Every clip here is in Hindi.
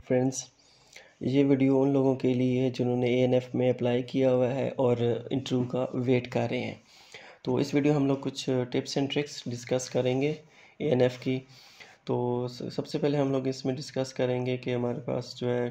फ्रेंड्स, ये वीडियो उन लोगों के लिए है जिन्होंने एएनएफ में अप्लाई किया हुआ है और इंटरव्यू का वेट कर रहे हैं। तो इस वीडियो हम लोग कुछ टिप्स एंड ट्रिक्स डिस्कस करेंगे एएनएफ की। तो सबसे पहले हम लोग इसमें डिस्कस करेंगे कि हमारे पास जो है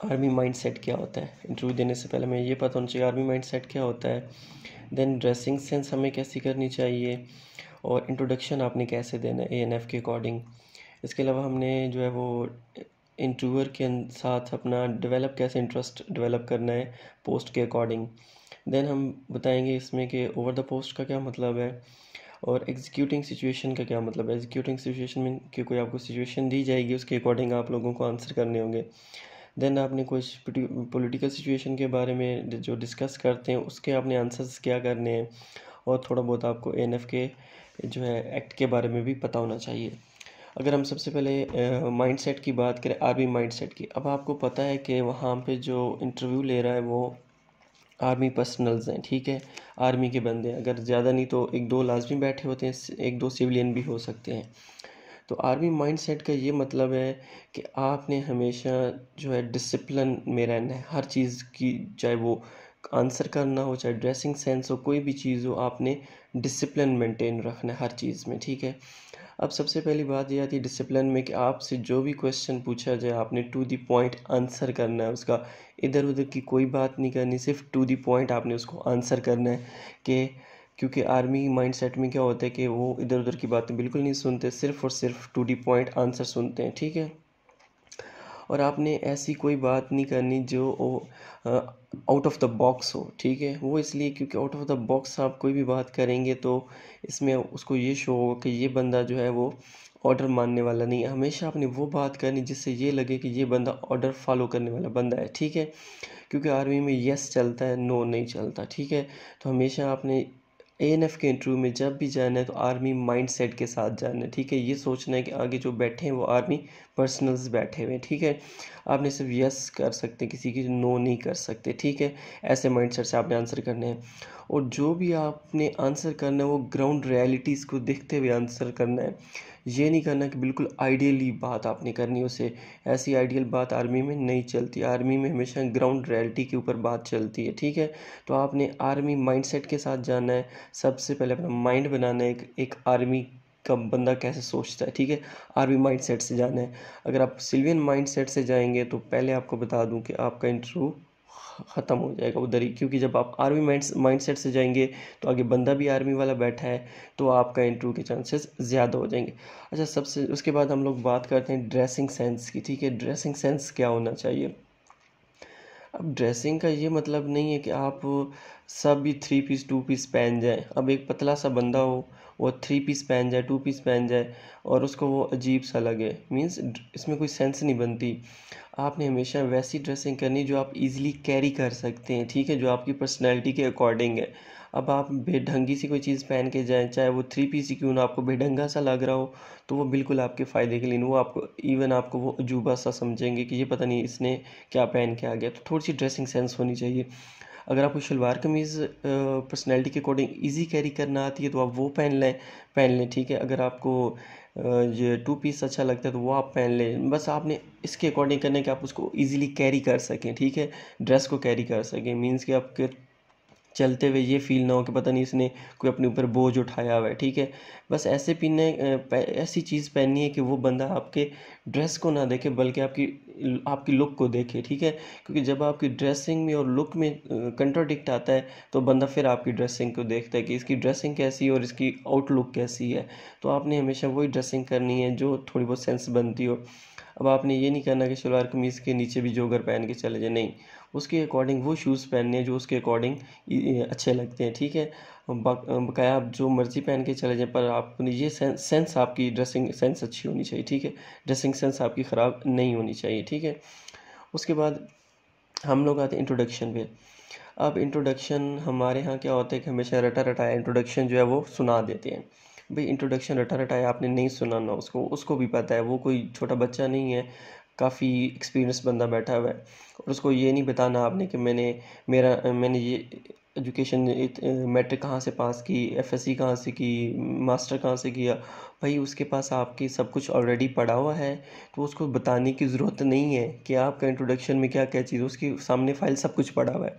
आर्मी माइंडसेट क्या होता है। इंटरव्यू देने से पहले हमें ये पता होना चाहिए आर्मी माइंडसेट क्या होता है। देन ड्रेसिंग सेंस हमें कैसी करनी चाहिए और इंट्रोडक्शन आपने कैसे देना है एएनएफ के अकॉर्डिंग। इसके अलावा हमने जो है वो इंटरव्यूअर के साथ अपना कैसे इंटरेस्ट डेवलप करना है पोस्ट के अकॉर्डिंग। देन हम बताएंगे इसमें कि ओवर द पोस्ट का क्या मतलब है और एग्जीक्यूटिंग सिचुएशन का क्या मतलब है। एग्जीक्यूटिंग सिचुएशन में कि कोई आपको सिचुएशन दी जाएगी, उसके अकॉर्डिंग आप लोगों को आंसर करने होंगे। देन आपने कुछ पॉलिटिकल सिचुएशन के बारे में जो डिस्कस करते हैं उसके आपने आंसर्स क्या करने हैं और थोड़ा बहुत आपको एएनएफ के जो है एक्ट के बारे में भी पता होना चाहिए। अगर हम सबसे पहले माइंडसेट की बात करें, आर्मी माइंडसेट की, अब आपको पता है कि वहाँ पे जो इंटरव्यू ले रहा है वो आर्मी पर्सनल्स हैं, ठीक है, आर्मी के बंदे हैं। अगर ज़्यादा नहीं तो एक दो लाजमी बैठे होते हैं, एक दो सिविलियन भी हो सकते हैं। तो आर्मी माइंडसेट का ये मतलब है कि आपने हमेशा जो है डिसिप्लिन में रहना है हर चीज़ की, चाहे वो आंसर करना हो, चाहे ड्रेसिंग सेंस हो, कोई भी चीज़ हो, आपने डिसिप्लिन मेंटेन रखना है हर चीज़ में, ठीक है। अब सबसे पहली बात ये आती है डिसिप्लिन में कि आपसे जो भी क्वेश्चन पूछा जाए आपने टू द पॉइंट आंसर करना है उसका, इधर उधर की कोई बात नहीं करनी, सिर्फ टू द पॉइंट आपने उसको आंसर करना है। कि क्योंकि आर्मी माइंडसेट में क्या होता है कि वो इधर उधर की बातें बिल्कुल नहीं सुनते, सिर्फ और सिर्फ टू द पॉइंट आंसर सुनते हैं, ठीक है। और आपने ऐसी कोई बात नहीं करनी जो आउट ऑफ द बॉक्स हो, ठीक है। वो इसलिए क्योंकि आउट ऑफ द बॉक्स आप कोई भी बात करेंगे तो इसमें उसको ये शो होगा कि ये बंदा जो है वो ऑर्डर मानने वाला नहीं है। हमेशा आपने वो बात करनी जिससे ये लगे कि ये बंदा ऑर्डर फॉलो करने वाला बंदा है, ठीक है। क्योंकि आर्मी में यस चलता है, नो नहीं चलता, ठीक है। तो हमेशा आपने एएनएफ के इंटरव्यू में जब भी जाना है तो आर्मी माइंडसेट के साथ जाना है, ठीक है। ये सोचना है कि आगे जो बैठे हैं वो आर्मी पर्सनल्स बैठे हुए हैं, ठीक है। आपने सिर्फ यस कर सकते, किसी की नो नहीं कर सकते, ठीक है। ऐसे माइंडसेट से आपने आंसर करने हैं और जो भी आपने आंसर करना है वो ग्राउंड रियलिटीज़ को देखते हुए आंसर करना है। ये नहीं करना कि बिल्कुल आइडियली बात आपने करनी है उसे, ऐसी आइडियल बात आर्मी में नहीं चलती। आर्मी में हमेशा ग्राउंड रियलिटी के ऊपर बात चलती है, ठीक है। तो आपने आर्मी माइंडसेट के साथ जाना है। सबसे पहले अपना माइंड बनाना है, एक आर्मी का बंदा कैसे सोचता है, ठीक है। आर्मी माइंडसेट से जाना है। अगर आप सिविलियन माइंडसेट से जाएंगे तो पहले आपको बता दूं कि आपका इंटरव्यू ख़त्म हो जाएगा उधर ही, क्योंकि जब आप आर्मी माइंडसेट से जाएंगे तो आगे बंदा भी आर्मी वाला बैठा है तो आपका इंटरव्यू के चांसेस ज़्यादा हो जाएंगे। अच्छा, सबसे उसके बाद हम लोग बात करते हैं ड्रेसिंग सेंस की, ठीक है। ड्रेसिंग सेंस क्या होना चाहिए। अब ड्रेसिंग का ये मतलब नहीं है कि आप सब भी थ्री पीस टू पीस पहन जाए। अब एक पतला सा बंदा हो वो थ्री पीस पहन जाए, टू पीस पहन जाए और उसको वो अजीब सा लगे, मीन्स इसमें कोई सेंस नहीं बनती। आपने हमेशा वैसी ड्रेसिंग करनी जो आप इजीली कैरी कर सकते हैं, ठीक है, जो आपकी पर्सनैलिटी के अकॉर्डिंग है। अब आप बेढंगी सी कोई चीज़ पहन के जाएं, चाहे वो थ्री पीस ही क्यों ना, आपको बेढंगा सा लग रहा हो तो वो बिल्कुल आपके फ़ायदे के लिए नहीं, वो आपको इवन आपको वो अजूबा सा समझेंगे कि ये पता नहीं इसने क्या पहन के आ गया। तो थोड़ी सी ड्रेसिंग सेंस होनी चाहिए। अगर आपको शलवार कमीज़ पर्सनैलिटी के अकॉर्डिंग ईजी कैरी करना आती है तो आप वो पहन लें, ठीक है। अगर आपको ये टू पीस अच्छा लगता है तो वो आप पहन लें। बस आपने इसके अकॉर्डिंग करना है कि आप उसको ईजिली कैरी कर सकें, ठीक है, ड्रेस को कैरी कर सकें। मीन्स कि आपके चलते हुए ये फील ना हो कि पता नहीं इसने कोई अपने ऊपर बोझ उठाया हुआ है, ठीक है। बस ऐसी चीज़ पहननी है कि वो बंदा आपके ड्रेस को ना देखे बल्कि आपकी लुक को देखे, ठीक है। क्योंकि जब आपकी ड्रेसिंग में और लुक में कंट्राडिक्ट आता है तो बंदा फिर आपकी ड्रेसिंग को देखता है कि इसकी ड्रेसिंग कैसी है और इसकी आउटलुक कैसी है। तो आपने हमेशा वही ड्रेसिंग करनी है जो थोड़ी बहुत सेंस बनती हो। अब आपने ये नहीं करना कि शलवार कमीज़ के नीचे भी जोगर पहन के चले जाए, नहीं, उसके अकॉर्डिंग वो शूज़ पहनने हैं जो उसके अकॉर्डिंग अच्छे लगते हैं, ठीक है। बकाया आप जो मर्ज़ी पहन के चले जाएं पर आपने ये सेंस आपकी ड्रेसिंग सेंस अच्छी होनी चाहिए, ठीक है। ड्रेसिंग सेंस आपकी ख़राब नहीं होनी चाहिए, ठीक है। उसके बाद हम लोग आते हैं इंट्रोडक्शन पे। अब इंट्रोडक्शन हमारे यहाँ क्या होता है कि हमेशा रटा रटाया इंट्रोडक्शन जो है वो सुना देते हैं। भाई इंट्रोडक्शन रटा रटाया आपने नहीं सुनाना, उसको उसको भी पता है, वो कोई छोटा बच्चा नहीं है। काफ़ी एक्सपीरियंस बंदा बैठा हुआ है, और उसको ये नहीं बताना आपने कि मैंने ये एजुकेशन मैट्रिक कहाँ से पास की, एफएससी कहाँ से की, मास्टर कहाँ से किया। भाई उसके पास आपकी सब कुछ ऑलरेडी पड़ा हुआ है, तो उसको बताने की ज़रूरत नहीं है कि आपका इंट्रोडक्शन में क्या क्या चीज़, उसके सामने फाइल सब कुछ पड़ा हुआ है।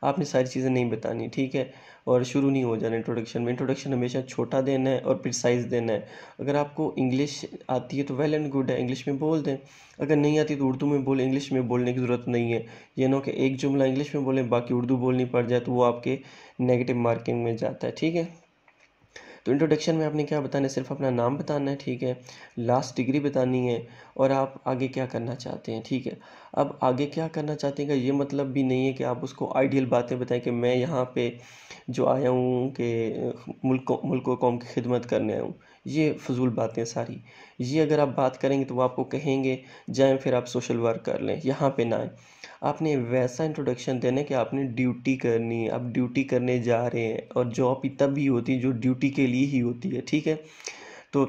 आपने सारी चीज़ें नहीं बतानी, ठीक है। और शुरू नहीं हो जाना इंट्रोडक्शन में। इंट्रोडक्शन हमेशा छोटा देना है और प्रिसाइज देना है। अगर आपको इंग्लिश आती है तो वेल एंड गुड है, इंग्लिश में बोल दें। अगर नहीं आती तो उर्दू में बोले, इंग्लिश में बोलने की ज़रूरत नहीं है। ये ना कि एक जुमला इंग्लिश में बोलें बाकी उर्दू बोलनी पड़ जाए, तो वो आपके नेगेटिव मार्किंग में जाता है, ठीक है। तो इंट्रोडक्शन में आपने क्या बताना है, सिर्फ अपना नाम बताना है, ठीक है। लास्ट डिग्री बतानी है, और आप आगे क्या करना चाहते हैं, ठीक है। अब आगे क्या करना चाहते हैं का ये मतलब भी नहीं है कि आप उसको आइडियल बातें बताएं कि मैं यहाँ पे जो आया हूँ कि मुल्क व कौम की खिदमत करने आया हूँ। ये फजूल बातें सारी, ये अगर आप बात करेंगे तो वो आपको कहेंगे जाएं फिर आप सोशल वर्क कर लें, यहाँ पे ना आए। आपने वैसा इंट्रोडक्शन देना है कि आपने ड्यूटी करनी है, आप ड्यूटी करने जा रहे हैं, और जॉब ही तब ही होती है जो ड्यूटी के लिए ही होती है, ठीक है। तो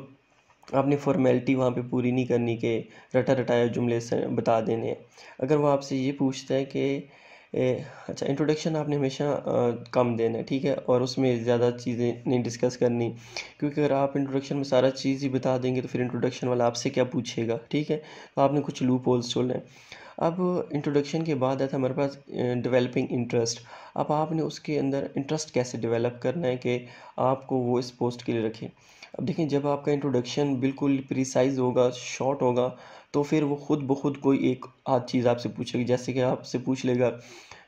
आपने फॉर्मेलिटी वहाँ पे पूरी नहीं करनी कि रटा रटाया जुमले से बता देने हैं। अगर वो आपसे ये पूछता है कि अच्छा, इंट्रोडक्शन आपने हमेशा कम देना है, ठीक है, और उसमें ज़्यादा चीज़ें नहीं डिस्कस करनी, क्योंकि अगर आप इंट्रोडक्शन में सारा चीज़ ही बता देंगे तो फिर इंट्रोडक्शन वाला आपसे क्या पूछेगा, ठीक है। तो आपने कुछ लूप होल्स छोड़ना है। अब इंट्रोडक्शन के बाद आता है हमारे पास डेवलपिंग इंटरेस्ट। अब आपने उसके अंदर इंटरेस्ट कैसे डेवलप करना है कि आपको वो इस पोस्ट के लिए रखें। अब देखें, जब आपका इंट्रोडक्शन बिल्कुल प्रिसाइज होगा, शॉर्ट होगा, तो फिर वो खुद ब खुद कोई एक आध चीज़ आपसे पूछेगी, जैसे कि आपसे पूछ लेगा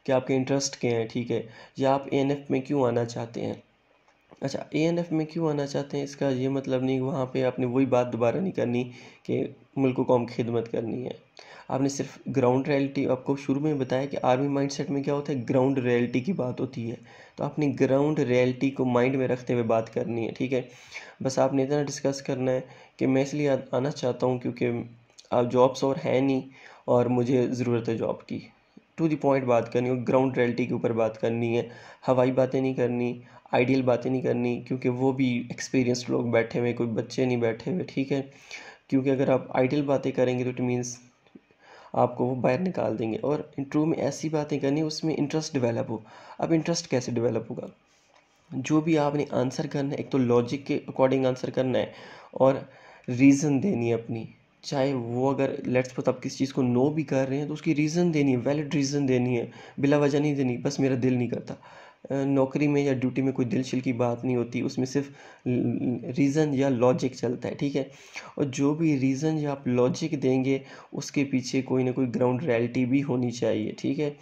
कि आपके इंटरेस्ट क्या हैं, ठीक है, या आप एएनएफ में क्यों आना चाहते हैं। अच्छा, एएनएफ में क्यों आना चाहते हैं, इसका ये मतलब नहीं वहाँ पे आपने वही बात दोबारा नहीं करनी कि मुल्क को कौम की खिदमत करनी है। आपने सिर्फ ग्राउंड रियलिटी, आपको शुरू में बताया कि आर्मी माइंडसेट में क्या होता है, ग्राउंड रियलिटी की बात होती है। तो आपने ग्राउंड रियलिटी को माइंड में रखते हुए बात करनी है, ठीक है। बस आपने इतना डिस्कस करना है कि मैं इसलिए आना चाहता हूँ क्योंकि अब जॉब्स और है नहीं, और मुझे ज़रूरत है जॉब की। टू द पॉइंट बात करनी है, ग्राउंड रियलिटी के ऊपर बात करनी है। हवाई बातें नहीं करनी, आइडियल बातें नहीं करनी, क्योंकि वो भी एक्सपीरियंस्ड लोग बैठे हुए, कोई बच्चे नहीं बैठे हुए, ठीक है। क्योंकि अगर आप आइडियल बातें करेंगे तो इट मीन्स आपको वो बाहर निकाल देंगे। और इंटरव्यू में ऐसी बातें करनी उसमें इंटरेस्ट डेवलप हो। अब इंटरेस्ट कैसे डेवलप होगा, जो भी आपने आंसर करना है, एक तो लॉजिक के अकॉर्डिंग आंसर करना है, और रीज़न देनी है अपनी। चाहे वो, अगर लेट्स सपोज आप किसी चीज़ को नो भी कर रहे हैं तो उसकी रीज़न देनी है, वैलिड रीज़न देनी है, बिला वजह नहीं देनी बस मेरा दिल नहीं करता। नौकरी में या ड्यूटी में कोई दिल शिल की बात नहीं होती, उसमें सिर्फ रीज़न या लॉजिक चलता है, ठीक है। और जो भी रीज़न या आप लॉजिक देंगे उसके पीछे कोई ना कोई ग्राउंड रियलिटी भी होनी चाहिए, ठीक है।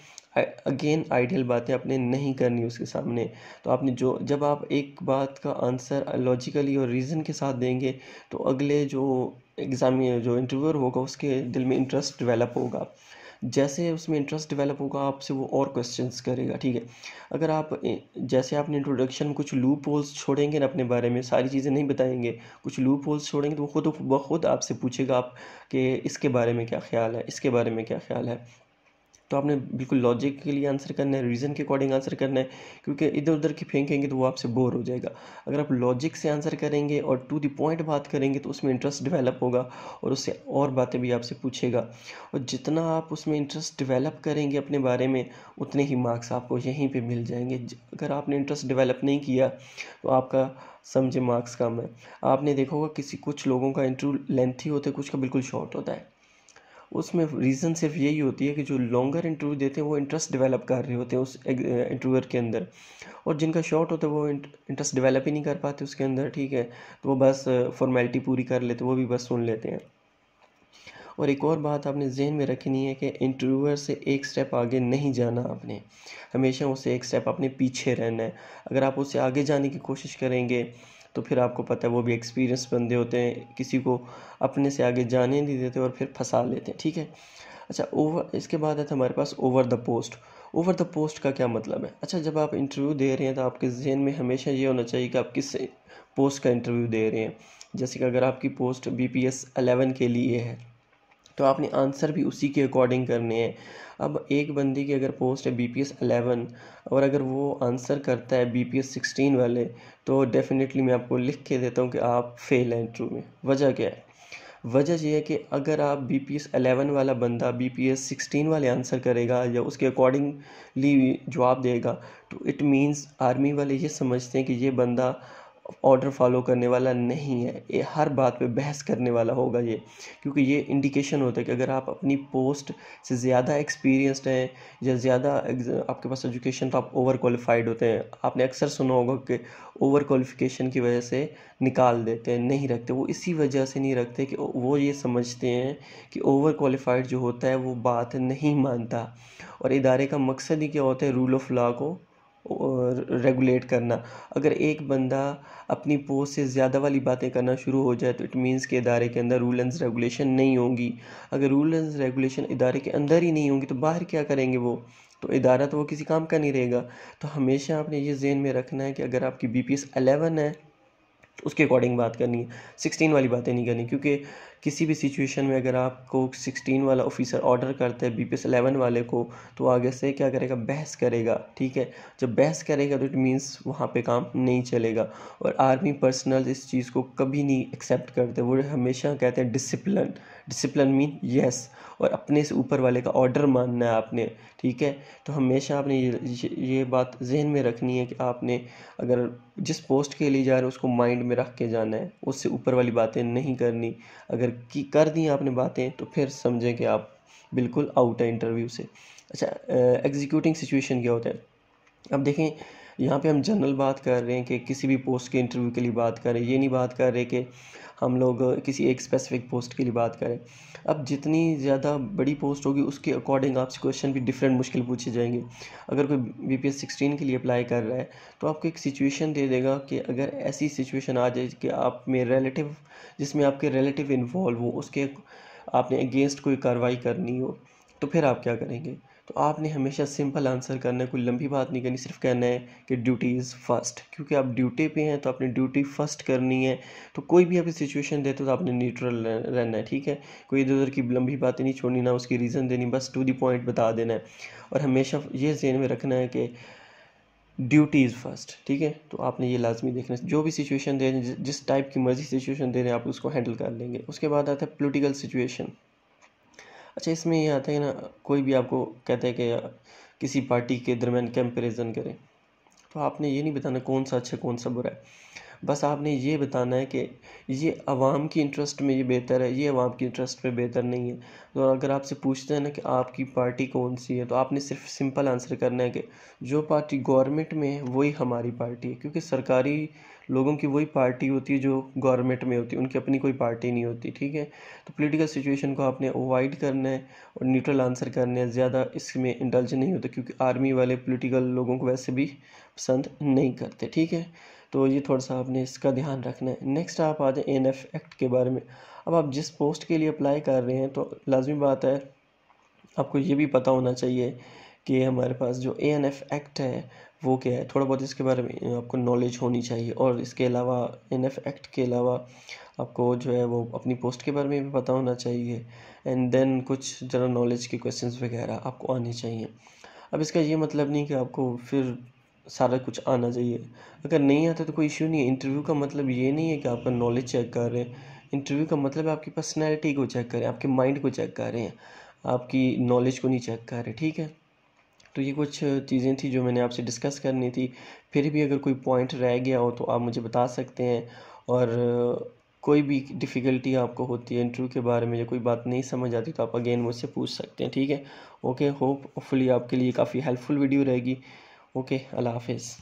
अगेन आइडियल बातें आपने नहीं करनी उसके सामने। तो आपने जब आप एक बात का आंसर लॉजिकली और रीज़न के साथ देंगे तो अगले जो जो इंटरव्यूअर होगा उसके दिल में इंटरेस्ट डेवलप होगा। जैसे उसमें इंटरेस्ट डेवलप होगा आपसे वो और क्वेश्चंस करेगा, ठीक है। अगर आप जैसे आपने इंट्रोडक्शन में कुछ लूप होल्स छोड़ेंगे ना अपने बारे में, सारी चीज़ें नहीं बताएंगे, कुछ लूप होल्स छोड़ेंगे, तो वो खुद ब खुद आपसे पूछेगा आप कि इसके बारे में क्या ख्याल है, इसके बारे में क्या ख्याल है। तो आपने बिल्कुल लॉजिक के लिए आंसर करना है, रीज़न के अकॉर्डिंग आंसर करना है, क्योंकि इधर उधर की फेंकेंगे तो वो आपसे बोर हो जाएगा। अगर आप लॉजिक से आंसर करेंगे और टू द पॉइंट बात करेंगे तो उसमें इंटरेस्ट डेवलप होगा, और उससे और बातें भी आपसे पूछेगा। और जितना आप उसमें इंटरेस्ट डेवलप करेंगे अपने बारे में, उतने ही मार्क्स आपको यहीं पे मिल जाएंगे। अगर आपने इंटरेस्ट डेवलप नहीं किया तो आपका समझे मार्क्स कम है। आपने देखा होगा कुछ लोगों का इंटरव्यू लेंथी होता है, कुछ का बिल्कुल शॉर्ट होता है। उसमें रीज़न सिर्फ यही होती है कि जो लॉन्गर इंटरव्यू देते हैं वो इंटरेस्ट डेवलप कर रहे होते हैं उस इंटरव्यूअर के अंदर, और जिनका शॉर्ट होता है वो इंटरेस्ट डेवलप ही नहीं कर पाते उसके अंदर, ठीक है। तो वो बस फॉर्मेलिटी पूरी कर लेते, वो भी बस सुन लेते हैं। और एक और बात आपने जहन में रखनी है कि इंटरव्यूअर से एक स्टेप आगे नहीं जाना, आपने हमेशा उससे एक स्टेप अपने पीछे रहना है। अगर आप उससे आगे जाने की कोशिश करेंगे तो फिर आपको पता है वो भी एक्सपीरियंस बंदे होते हैं, किसी को अपने से आगे जाने नहीं देते और फिर फंसा लेते हैं, ठीक है। अच्छा, इसके बाद है हमारे पास over the post. Over the post का क्या मतलब है। अच्छा, जब आप इंटरव्यू दे रहे हैं तो आपके जहन में हमेशा ये होना चाहिए कि आप किस पोस्ट का इंटरव्यू दे रहे हैं। जैसे कि अगर आपकी पोस्ट BPS 11 के लिए है तो आपने आंसर भी उसी के अकॉर्डिंग करने हैं। अब एक बंदी की अगर पोस्ट है BPS 11 और अगर वो आंसर करता है BPS 16 वाले, तो डेफिनेटली मैं आपको लिख के देता हूँ कि आप फेल हैं इंटरव्यू में। वजह क्या है, वजह ये है कि अगर आप BPS 11 वाला बंदा BPS 16 वाले आंसर करेगा या उसके अकॉर्डिंगली जवाब देगा, तो इट मीन्स आर्मी वाले ये समझते हैं कि ये बंदा ऑर्डर फॉलो करने वाला नहीं है, ये हर बात पे बहस करने वाला होगा ये, क्योंकि ये इंडिकेशन होता है कि अगर आप अपनी पोस्ट से ज़्यादा एक्सपीरियंस्ड हैं या ज़्यादा आपके पास एजुकेशन, तो आप ओवर क्वालिफाइड होते हैं। आपने अक्सर सुना होगा कि ओवर क्वालिफिकेशन की वजह से निकाल देते हैं, नहीं रखते। वो इसी वजह से नहीं रखते कि वो ये समझते हैं कि ओवर क्वालिफाइड जो होता है वो बात नहीं मानता, और इदारे का मकसद ही क्या होता है, रूल ऑफ लॉ को रेगुलेट करना। अगर एक बंदा अपनी पोस्ट से ज़्यादा वाली बातें करना शुरू हो जाए तो इट मीन्स के इदारे के अंदर रूल एंड रेगुलेशन नहीं होंगी। अगर रूल एंड रेगुलेशन इदारे के अंदर ही नहीं होंगी तो बाहर क्या करेंगे वो, तो इदारा तो वो किसी काम का नहीं रहेगा। तो हमेशा आपने ये ज़हन में रखना है कि अगर आपकी BPS 11 है तो उसके अकॉर्डिंग बात करनी है, 16 वाली बातें नहीं करनी, क्योंकि किसी भी सिचुएशन में अगर आपको 16 वाला ऑफिसर ऑर्डर करता है BPS 11 वाले को, तो आगे से क्या करेगा, बहस करेगा। ठीक है, जब बहस करेगा तो इट मीन्स वहाँ पे काम नहीं चलेगा। और आर्मी पर्सनल इस चीज़ को कभी नहीं एक्सेप्ट करते, वो हमेशा कहते हैं डिसिप्लिन। डिसिप्लिन मीन यस, और अपने से ऊपर वाले का ऑर्डर मानना है आपने। ठीक है, तो हमेशा आपने ये बात जहन में रखनी है कि आपने अगर जिस पोस्ट के लिए जा रहे हो उसको माइंड में रख के जाना है, उससे ऊपर वाली बातें नहीं करनी। अगर कर दी आपने बातें तो फिर समझें कि आप बिल्कुल आउट है इंटरव्यू से। अच्छा, एग्जीक्यूटिंग सिचुएशन क्या होता है। अब देखें, यहाँ पे हम जनरल बात कर रहे हैं कि किसी भी पोस्ट के इंटरव्यू के लिए बात करें, ये नहीं बात कर रहे कि हम लोग किसी एक स्पेसिफिक पोस्ट के लिए बात करें। अब जितनी ज़्यादा बड़ी पोस्ट होगी उसके अकॉर्डिंग आपसे क्वेश्चन भी डिफरेंट मुश्किल पूछे जाएंगे। अगर कोई BPS 16 के लिए अप्लाई कर रहा है तो आपको एक सिचुएशन दे देगा कि अगर ऐसी सिचुएशन आ जाए कि आप में रिलेटिव, जिसमें आपके रिलेटिव इन्वॉल्व हो, उसके आपने अगेंस्ट कोई कार्रवाई करनी हो, तो फिर आप क्या करेंगे। तो आपने हमेशा सिंपल आंसर करना है, कोई लंबी बात नहीं करनी, सिर्फ कहना है कि ड्यूटी इज़ फर्स्ट, क्योंकि आप ड्यूटी पे हैं तो आपने ड्यूटी फर्स्ट करनी है। तो कोई भी आपकी सिचुएशन देते हो तो आपने न्यूट्रल रहना है। ठीक है, कोई इधर उधर की लंबी बातें नहीं छोड़नी, ना उसकी रीज़न देनी, बस टू द पॉइंट बता देना है। और हमेशा ये ज़हन में रखना है कि ड्यूटी इज़ फर्स्ट। ठीक है, तो आपने ये लाजमी देखना है, जो भी सिचुएशन दे रहे हैं, जिस टाइप की मर्जी सिचुएशन दे रहे हैं आप उसको हैंडल कर लेंगे। उसके बाद आता है पोलिटिकल सिचुएशन। अच्छा, इसमें ये आता है ना, कोई भी आपको कहता है कि किसी पार्टी के दरमियान कंपैरिजन करें, तो आपने ये नहीं बताना कौन सा अच्छा कौन सा बुरा है, बस आपने ये बताना है कि ये आवाम की इंटरेस्ट में ये बेहतर है, ये आवाम की इंटरेस्ट में बेहतर नहीं है। तो अगर आपसे पूछते हैं ना कि आपकी पार्टी कौन सी है, तो आपने सिर्फ सिंपल आंसर करना है कि जो पार्टी गवर्नमेंट में है वही हमारी पार्टी है, क्योंकि सरकारी लोगों की वही पार्टी होती है जो गवर्नमेंट में होती है, उनकी अपनी कोई पार्टी नहीं होती। ठीक है, तो पॉलिटिकल सिचुएशन को आपने अवॉइड करना है और न्यूट्रल आंसर करना है, ज़्यादा इसमें इंडल्ज नहीं होता, क्योंकि आर्मी वाले पॉलिटिकल लोगों को वैसे भी पसंद नहीं करते। ठीक है, तो ये थोड़ा सा आपने इसका ध्यान रखना है। नेक्स्ट आप आ जाए ANF एक्ट के बारे में। अब आप जिस पोस्ट के लिए अप्लाई कर रहे हैं तो लाजमी बात है आपको ये भी पता होना चाहिए कि हमारे पास जो ANF एक्ट है वो क्या है, थोड़ा बहुत इसके बारे में आपको नॉलेज होनी चाहिए। और इसके अलावा ANF एक्ट के अलावा आपको जो है वो अपनी पोस्ट के बारे में भी पता होना चाहिए, एंड देन कुछ जनरल नॉलेज के क्वेश्चंस वगैरह आपको आने चाहिए। अब इसका ये मतलब नहीं कि आपको फिर सारा कुछ आना चाहिए, अगर नहीं आता तो कोई इश्यू नहीं है। इंटरव्यू का मतलब ये नहीं है कि आपका नॉलेज चेक कर रहे हैं, इंटरव्यू का मतलब है आपकी पर्सनैलिटी को चेक करें, आपके माइंड को चेक कर रहे हैं, आपकी नॉलेज को नहीं चेक कर रहे। ठीक है, तो ये कुछ चीज़ें थी जो मैंने आपसे डिस्कस करनी थी। फिर भी अगर कोई पॉइंट रह गया हो तो आप मुझे बता सकते हैं, और कोई भी डिफ़िकल्टी आपको होती है इंटरव्यू के बारे में या कोई बात नहीं समझ आती तो आप अगेन मुझसे पूछ सकते हैं। ठीक है, ओके, होपफुली आपके लिए काफ़ी हेल्पफुल वीडियो रहेगी। ओके, अल्लाह हाफिज़।